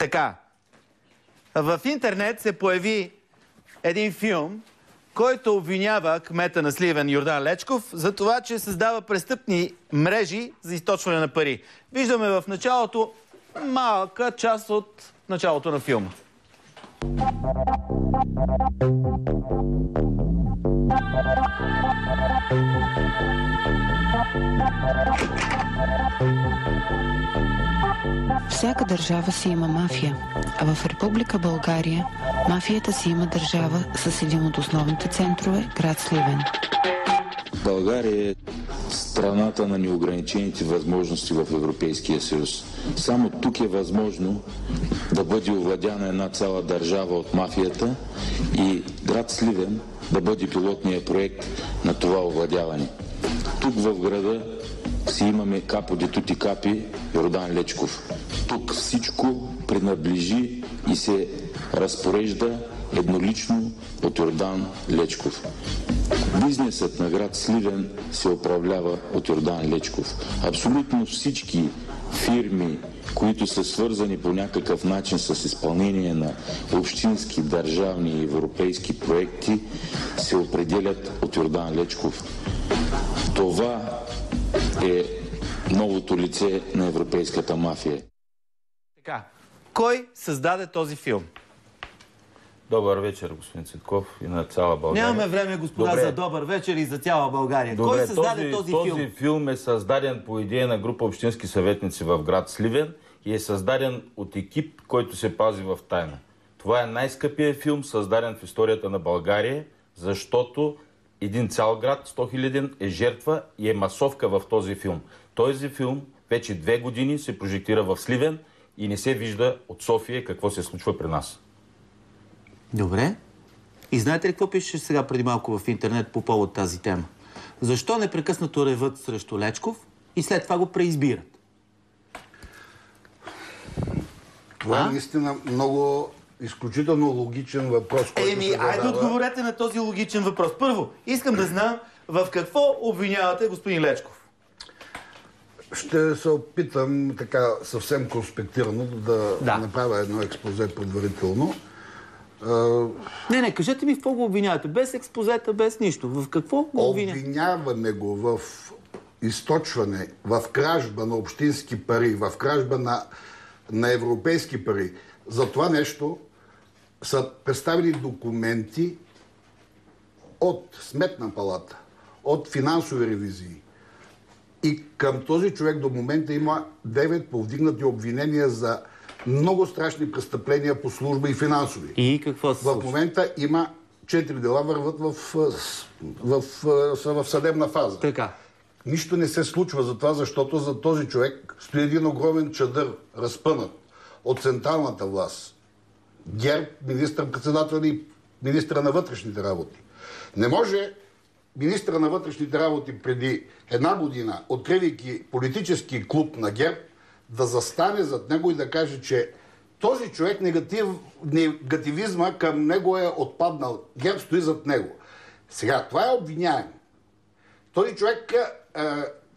Така, в интернет се появи един филм, който обвинява кмета на Сливен Йордан Лечков за това, че създава престъпни мрежи за източване на пари. Виждаме в началото малка част от началото на филма. Всяка държава си има мафия, а в Република България мафията си има държава с един от основните центрове, град Сливен. България е страната на неограничените възможности в Европейския съюз. Само тук е възможно да бъде овладяна една цяла държава от мафията и град Сливен да бъде пилотният проект на това овладяване. Тук в града си имаме капо де тути капи Йордан Лечков. Тук всичко принадлежи и се разпорежда еднолично от Йордан Лечков. Бизнесът на град Сливен се управлява от Йордан Лечков. Абсолютно всички фирми, които са свързани по някакъв начин с изпълнение на общински, държавни и европейски проекти, се определят от Йордан Лечков. Това е новото лице на европейската мафия. Така, кой създаде този филм? Добър вечер, господин Цветков, и на цяла България. Нямаме време, господа, за добър вечер и за цяла България. Добре, кой създаде този филм? Този филм е създаден по идея на група общински съветници в град Сливен и е създаден от екип, който се пази в тайна. Това е най-скъпият филм, създаден в историята на България, защото един цял град, 100 000 е жертва и е масовка в този филм. Този филм вече 2 години се прожектира в Сливен и не се вижда от София какво се случва при нас. Добре. И знаете ли какво пише сега преди малко в интернет по повод тази тема? Защо непрекъснато реват срещу Лечков и след това го преизбират? Това е наистина много изключително логичен въпрос. Айде отговорете на този логичен въпрос. Първо, искам да знам в какво обвинявате господин Лечков. Ще се опитам така съвсем конспектирано да направя едно експозе предварително. Не, кажете ми в какво го обвинявате. Без експозета, без нищо. В какво го обвинявате? Обвиняваме го в източване, в кражба на общински пари, в кражба на европейски пари. За това нещо са представили документи от Сметна палата, от финансови ревизии. И към този човек до момента има 9 повдигнати обвинения за много страшни престъпления по служба и финансови. И какво се случва? В момента има 4 дела върват в съдебна фаза. Така. Нищо не се случва за това, защото за този човек стои един огромен чадър, разпънат от централната власт. ГЕРБ, министър-председател и министъра на вътрешните работи. Не може министъра на вътрешните работи преди 1 година, откривайки политически клуб на ГЕРБ, да застане зад него и да каже, че този човек негативизма към него е отпаднал. ГЕРБ стои зад него. Сега, това е обвиняем. Този човек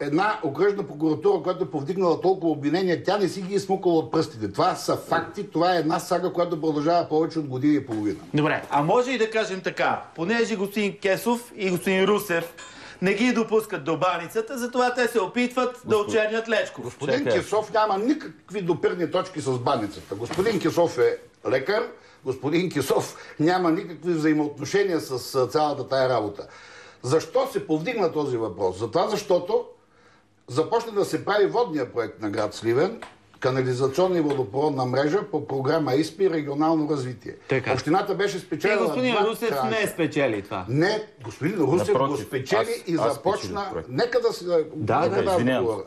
една окръжна прокуратура, която е повдигнала толкова обвинения, тя не си ги е смукала от пръстите. Това са факти, това е една сага, която продължава повече от година и половина. Добре, а може и да кажем така, понеже господин Кесов и господин Русев не ги допускат до баницата, затова те се опитват да очернят Лечков. Господин Кесов няма никакви допирни точки с баницата. Господин Кесов е лекар, господин Кесов няма никакви взаимоотношения с цялата тая работа. Защо се повдигна този въпрос? Затова, защото започна да се прави водния проект на град Сливен, канализационна и водопроводна мрежа по програма ИСПИ регионално развитие. Така. Общината беше спечелила. Господин Русев не е спечели това. Не, господин Русев го спечели и започна. Нека да се. Да.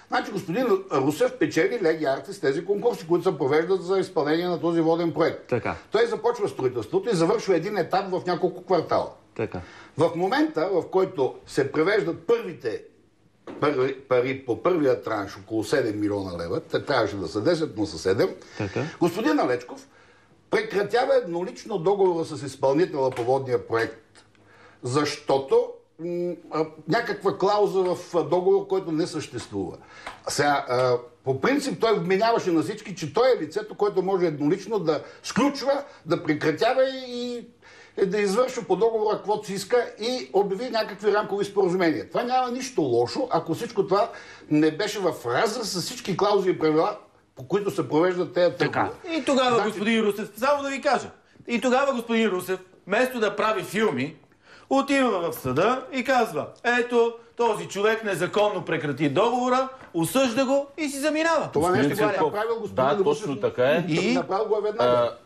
Значи господин Русев печели Леги Артис тези конкурси, които се провеждат за изпълнение на този воден проект. Така. Той започва строителството и завършва един етап в няколко квартала. Така. В момента, в който се превеждат първите пари по първия транш, около 7 милиона лева, те трябваше да са 10, но са 7, господин Лечков прекратява еднолично договора с изпълнителя по водния проект, защото някаква клауза в договор, който не съществува. Сега, По принцип той вменяваше на всички, че той е лицето, което може еднолично да сключва, да прекратява и да извършва по договора каквото си иска и обяви някакви рамкови споразумения. Това няма нищо лошо, ако всичко това не беше в разрез с всички клаузи и правила, по които се провеждат тези търгове. И тогава, господин Русев, само да ви кажа, и тогава господин Русев, вместо да прави филми, отива в съда и казва: ето, този човек незаконно прекрати договора, осъжда го и си заминава. Това нещо го е направил господин Русев. Да, точно така е. И направил го веднага.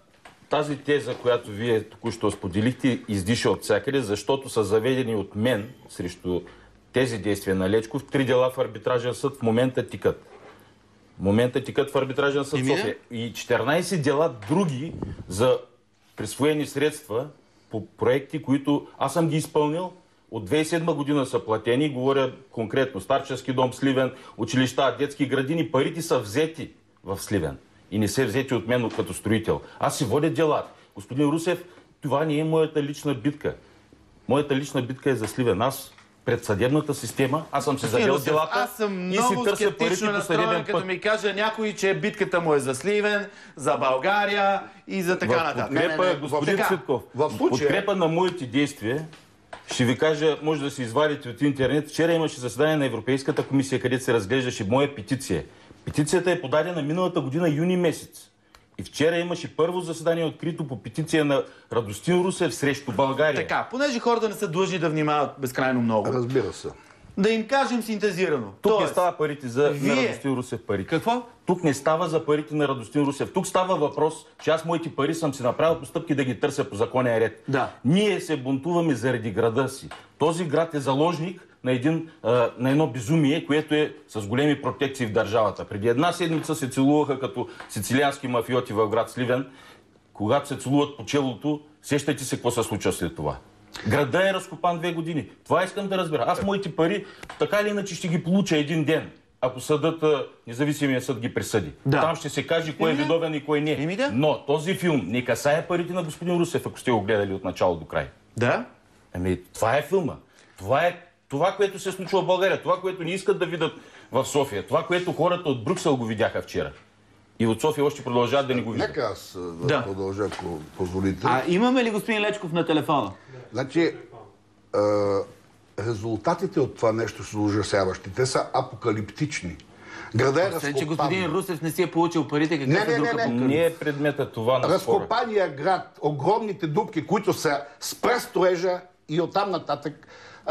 Тази теза, която вие току-що споделихте, издиша от всякъде, защото са заведени от мен срещу тези действия на Лечков 3 дела в арбитражен съд в момента тикат. В арбитражен съд София. И 14 дела други за присвоени средства по проекти, които аз съм ги изпълнил. От 2007 година са платени, говоря конкретно, старчески дом Сливен, училища, детски градини, парите са взети в Сливен и не се взети от мен като строител. Аз си водя дела. Господин Русев, това не е моята лична битка. Моята лична битка е за Сливен. Аз пред съдебната система, аз съм се завел делата аз съм и си много търся парите скептично по съдебен настроен, път. като ми каже някой, че битката му е за Сливен, за България и за така нататък. Подкрепа, господин Цветков, в подкрепа на моите действия, ще ви кажа, може да се извадите от интернет. Вчера имаше заседание на Европейската комисия, където се разглеждаше моя петиция. Петицията е подадена миналата година, юни месец. И вчера имаше първо заседание открито по петиция на Радостин Русев срещу България. Така, понеже хората не са длъжни да внимават безкрайно много. Разбира се. Да им кажем синтезирано. Тук не става парите на Радостин Русев пари. Какво? Тук не става за парите на Радостин Русев. Тук става въпрос, че аз моите пари съм си направил постъпки да ги търся по законен ред. Да. Ние се бунтуваме заради града си. Този град е заложник на едно безумие, което е с големи протекции в държавата. Преди една седмица се целуваха като сицилиански мафиоти в град Сливен. Когато се целуват по челото, сещайте се какво се случва след това. Града е разкопан 2 години. Това искам да разбера. Аз моите пари така или иначе ще ги получа един ден, ако съдът, независимия съд ги присъди. Да. Там ще се каже кой е виновен и кой не. Да. Но този филм не касае парите на господин Русев, ако сте го гледали от начало до край. Да? Това е филма. Това, което се случва в България. Това, което не искат да видят в София. Това, което хората от Брюксел го видяха вчера. И от София още продължават да не го видят. Нека аз да продължа, ако позволите. А имаме ли господин Лечков на телефона? Значи, резултатите от това нещо са ужасяващи. Те са апокалиптични. Града е разкопан. Че господин Русев не си е получил парите, какъв е друг апокалипс? Не е предмета това на спора. Разкопания град, огромните дупки, които са спря строежа и оттам нататък,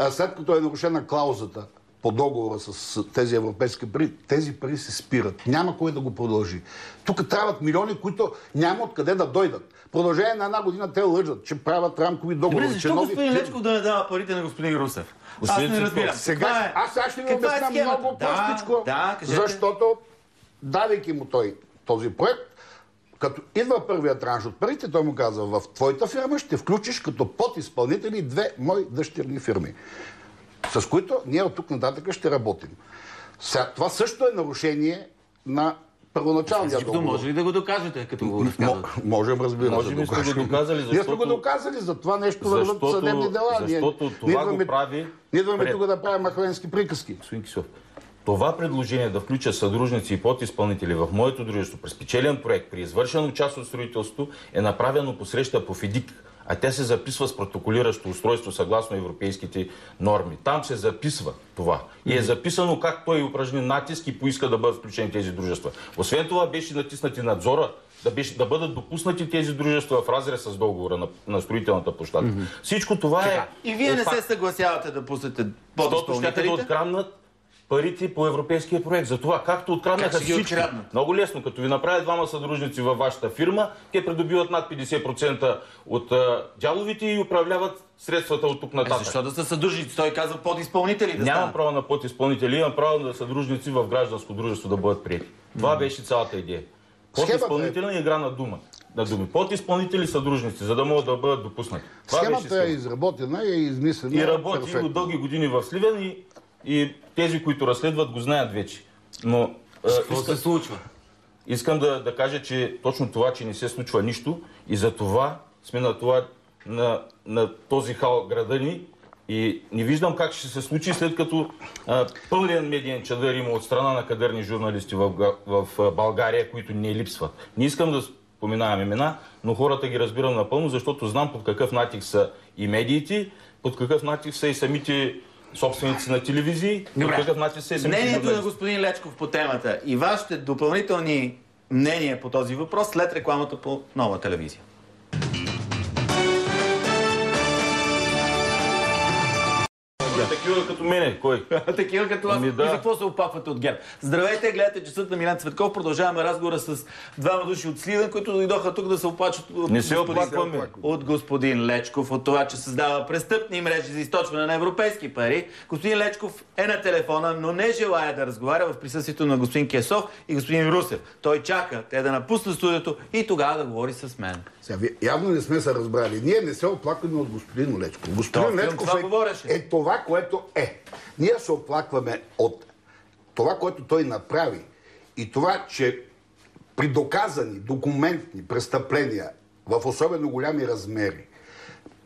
след като е нарушена клаузата по договора с тези европейски пари, тези пари се спират. Няма кой да го продължи. Тук трябват милиони, които няма откъде да дойдат. Продължение на една година те лъжат, че правят рамкови договори. Защо господин Лечков да не дава парите на господин Русев? Аз не разбирам. Сега, аз ще ви обясня много простичко, защото давайки му този проект, като идва първият транш от парите, той му казва: в твоята фирма ще включиш като подизпълнители 2 мои дъщерни фирми, с които ние от тук нататък ще работим. Това също е нарушение на първоначалния договор. Може ли да го докажете, като го разказвате? Можем, разбира се. Можем да го доказали, защото... Ние сме го доказали, за това нещо върват съдебни дела. Защото това го прави... Ние идваме тук да правим махленски приказки. Господин Кисов, това предложение да включа съдружници и подизпълнители в моето дружество през спечелен проект при извършено част от строителството е направено по среща по ФИДИК, а тя се записва с протоколиращо устройство съгласно европейските норми. Там се записва това. И е записано как той упражни натиск и поиска да бъдат включени тези дружества. Освен това беше натиснати надзора да бъдат допуснати тези дружества в разрез с договора на строителната площадка. Всичко това е... И вие не се съгласявате да пуснете подизпълнителите? Защото ще да откраднат парите по европейския проект. За това, както откраднаха всички. Много лесно, като ви направят двама съдружници във вашата фирма, те придобиват над 50% от дяловите и управляват средствата от тук нататък. Защо да са съдружници? Той казва подизпълнители да Нямам право на подизпълнители, имам право на съдружници в гражданско дружество да бъдат приети. Това беше цялата идея. Подизпълнителна игра на думи. Подизпълнители съдружници, за да могат да бъдат допуснати. Схемата е изработена и е измислена. И работи от дълги години в Сливен и тези, които разследват, го знаят вече. Но какво се случва? Искам да кажа, че точно това, че не се случва нищо и за това сме на този хал града ни, И не виждам как ще се случи, след като пълен медиен чадър има от страна на кадърни журналисти в България, които не липсват. Не искам да споменавам имена, но хората ги разбирам напълно, защото знам под какъв натиск са и медиите, под какъв натиск са и самите собственици на телевизии, под какъв натиск са и самите журналисти. Мнението на господин Лечков по темата и вашите допълнителни мнения по този въпрос след рекламата по Нова телевизия. Такива като мене, кой? Такива като вас. И за какво се опаквате от ГЕРБ? Здравейте, гледате часът на Милен Цветков. Продължаваме разговора с двама души от Сливен, които дойдоха тук да се оплачат от господин Лечков, от това, че създава престъпни мрежи за източване на европейски пари. Господин Лечков е на телефона, но не желая да разговаря в присъствието на господин Кесов и господин Русев. Той чака те да напуснат студиото и тогава да говори с мен. Сега, явно не сме се разбрали. Ние не се оплакваме от господин Лечков. Господин Лечков е това, което е. Ние се оплакваме от това, което той направи и това, че при доказани документни престъпления в особено голями размери,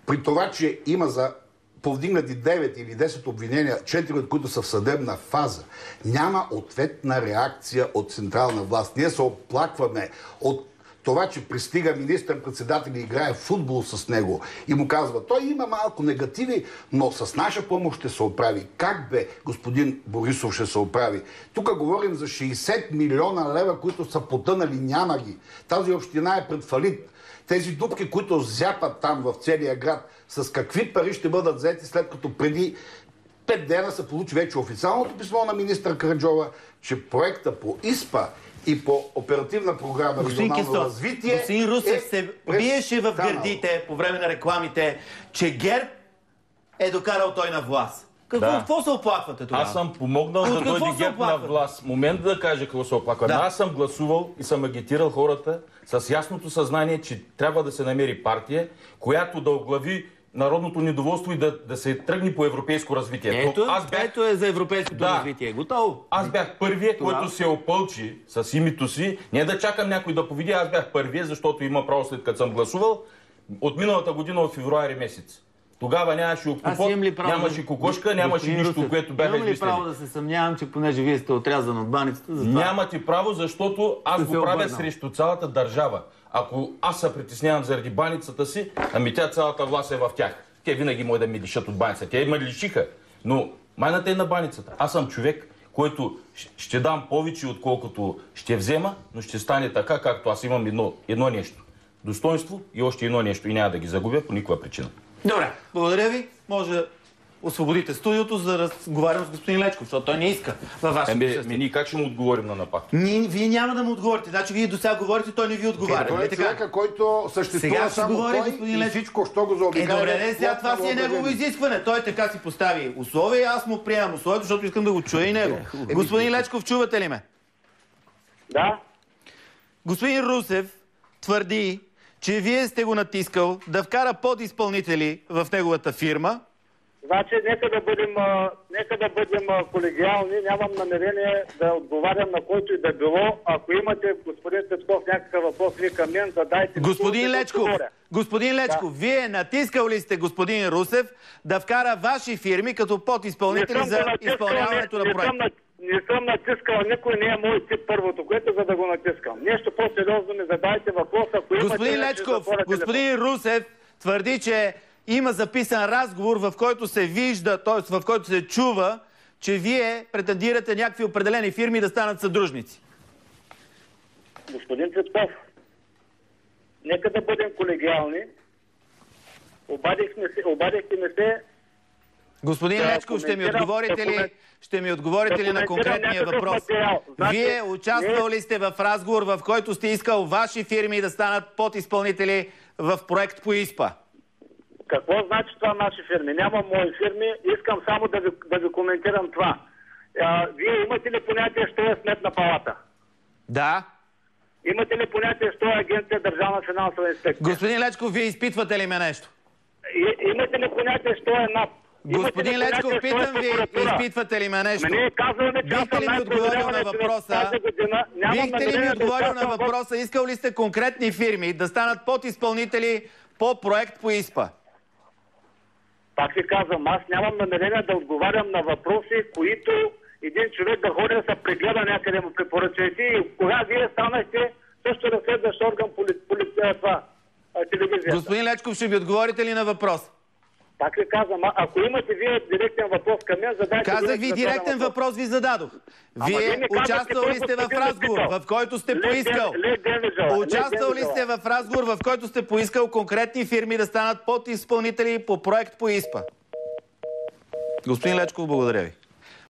при това, че има за повдигнати 9 или 10 обвинения, 4 от които са в съдебна фаза, няма ответна реакция от централна власт. Ние се оплакваме от това, че пристига министър-председател и играе футбол с него и му казва, той има малко негативи, но с наша помощ ще се оправи. Как бе, господин Борисов, ще се оправи? Тук говорим за 60 милиона лева, които са потънали, няма ги. Тази община е пред фалит. Тези дупки, които зяпат там в целия град, с какви пари ще бъдат взети, след като преди 5 дена се получи вече официалното писмо на министър Караджова, че проекта по ИСПА и по оперативна програма регионално развитие... Господин Русев се биеше в гърдите по време на рекламите, че ГЕРБ е докарал той на власт. Какво се оплаквате тогава? Аз съм помогнал да дойде ГЕРБ на власт. Момент да кажа какво се оплаква. Да. Аз съм гласувал и съм агитирал хората с ясното съзнание, че трябва да се намери партия, която да оглави народното недоволство и да се тръгне по европейско развитие. Ето е за европейското развитие. Готово. Аз бях първия, който се опълчи с името си. Не да чакам някой да повиди, аз бях първия, защото има право след като съм гласувал. От миналата година от февруари месец. Тогава нямаше окупот, нямаше кокошка, нямаше нищо, което бяха измислили. Имам ли право да се съмнявам, че понеже вие сте отрязан от баницата? Нямате право, защото аз го правя срещу цялата държава. Ако аз се притеснявам заради баницата си, ами тя цялата власт е в тях. Те винаги могат да ми лишат от баницата. Те ме лишиха. Но майната е на баницата. Аз съм човек, който ще дам повече, отколкото ще взема, но ще стане така, както аз имам едно нещо. Достоинство и още едно нещо. И няма да ги загубя по никаква причина. Добре, благодаря ви. Може да освободите студиото, за да разговарям с господин Лечков, защото той не иска във ваше присъствие. Ние как ще му отговорим на напад? Вие няма да му отговорите. Значи вие до сега говорите, той не ви отговаря. Той е човека, който съществува само той и всичко, що го заобикаля. Добре, сега това си е негово изискване. Той така си постави условия и аз му приемам условието, защото искам да го чуя и него. Господин Лечков, чувате ли ме? Да. Господин Русев твърди, че вие сте го натискал да вкара подизпълнители в неговата фирма. Значи, нека да бъдем колегиални. Нямам намерение да отговарям на който и да било. Ако имате, господин Цветков, някакъв въпрос ви към мен, задайте. Господин Лечков, вие натискал ли сте господин Русев да вкара ваши фирми като подизпълнители за изпълняването на проекта? Не съм натискал никой, не е мой тип първото, което за да го натискам. Нещо по-сериозно ми задайте въпроса. Господин Лечков, господин Русев твърди, че има записан разговор, в който се вижда, т.е. в който се чува, че вие претендирате някакви определени фирми да станат съдружници. Господин Цветков, нека да бъдем колегиални. Обадихте ме се. Господин Лечков, ще ми отговорите ли на конкретния въпрос? Вие участвали ли сте в разговор, в който сте искал ваши фирми да станат подизпълнители в проект по ИСПА? Какво значи това наши фирми? Нямам мои фирми, искам само да ви коментирам това. Вие имате ли понятие, що е Сметна палата? Да. Имате ли понятие, що е Агенция Държавна финансова инспекция? Господин Лечков, вие изпитвате ли ме нещо? Имате ли понятие, що е НАП? Господин Лечков, питам ви, изпитвате ли ме нещо? Бихте ли ми отговорил на въпроса? Бихте ли ми отговорил на въпроса, искал ли сте конкретни фирми да станат подизпълнители по проект по ИСПА? Пак ви казвам, аз нямам намерение да отговарям на въпроси, които един човек да ходи да се прегледа някъде му препоръчайте. И кога вие станахте също разследващ орган телевизията? Господин Лечков, ще ви отговорите ли на въпрос? Пак ви казвам, ако имате вие директен въпрос към мен, задайте... Казах ви директен въпрос, ви зададох. Вие участвали сте в разговор, в който сте поискал. Участвали сте в разговор, в който сте поискал конкретни фирми да станат подизпълнители по проект по ИСПА. Господин Лечков, благодаря ви.